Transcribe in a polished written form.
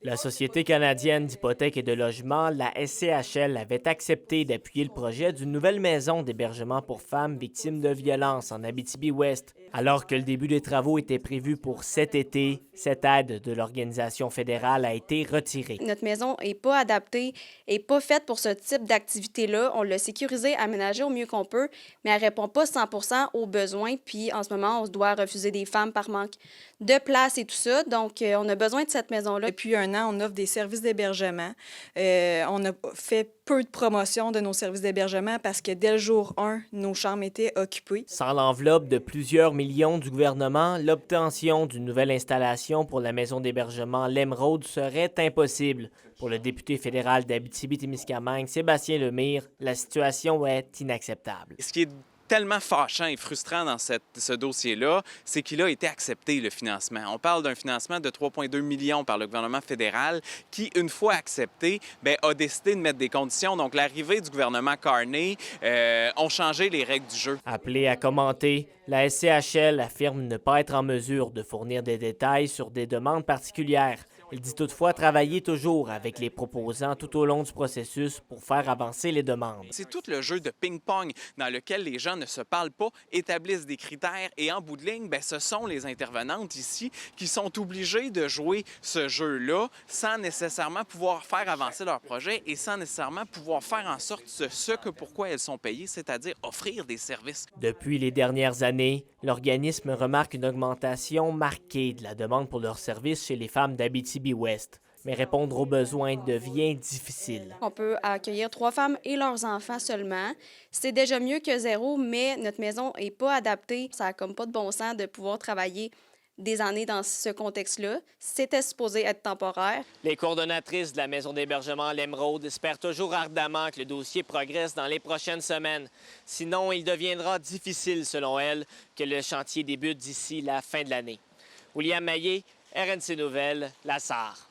La Société canadienne d'hypothèques et de logement, la SCHL, avait accepté d'appuyer le projet d'une nouvelle maison d'hébergement pour femmes victimes de violences en Abitibi-Ouest. Alors que le début des travaux était prévu pour cet été, cette aide de l'organisation fédérale a été retirée. Notre maison n'est pas adaptée, n'est pas faite pour ce type d'activité-là. On l'a sécurisée, aménagée au mieux qu'on peut, mais elle ne répond pas 100% aux besoins. Puis en ce moment, on se doit refuser des femmes par manque de place et tout ça. Donc, on a besoin de cette maison-là. Depuis un an, on offre des services d'hébergement. On a fait peu de promotion de nos services d'hébergement parce que dès le jour 1, nos chambres étaient occupées. Sans l'enveloppe de plusieurs millions du gouvernement, l'obtention d'une nouvelle installation pour la maison d'hébergement L'Émeraude serait impossible. Pour le député fédéral d'Abitibi-Témiscamingue, Sébastien Lemire, la situation est inacceptable. Ce qui est tellement fâchant et frustrant dans ce dossier-là, c'est qu'il a été accepté, le financement. On parle d'un financement de 3,2 millions par le gouvernement fédéral qui, une fois accepté, a décidé de mettre des conditions. Donc, l'arrivée du gouvernement Carney ont changé les règles du jeu. Appelée à commenter, la SCHL affirme ne pas être en mesure de fournir des détails sur des demandes particulières. Elle dit toutefois travailler toujours avec les proposants tout au long du processus pour faire avancer les demandes. C'est tout le jeu de ping-pong dans lequel les gens ne se parlent pas, établissent des critères et en bout de ligne, ce sont les intervenantes ici qui sont obligées de jouer ce jeu-là sans nécessairement pouvoir faire avancer leur projet et sans nécessairement pouvoir faire en sorte pourquoi elles sont payées, c'est-à-dire offrir des services. Depuis les dernières années, l'organisme remarque une augmentation marquée de la demande pour leurs services chez les femmes d'Abitibi-Ouest. Mais répondre aux besoins devient difficile. On peut accueillir 3 femmes et leurs enfants seulement. C'est déjà mieux que 0, mais notre maison n'est pas adaptée. Ça n'a comme pas de bon sens de pouvoir travailler des années dans ce contexte-là. C'était supposé être temporaire. Les coordonnatrices de la maison d'hébergement L'Émeraude espèrent toujours ardemment que le dossier progresse dans les prochaines semaines. Sinon, il deviendra difficile, selon elles, que le chantier débute d'ici la fin de l'année. William Maillé, RNC Nouvelles, La Sarre.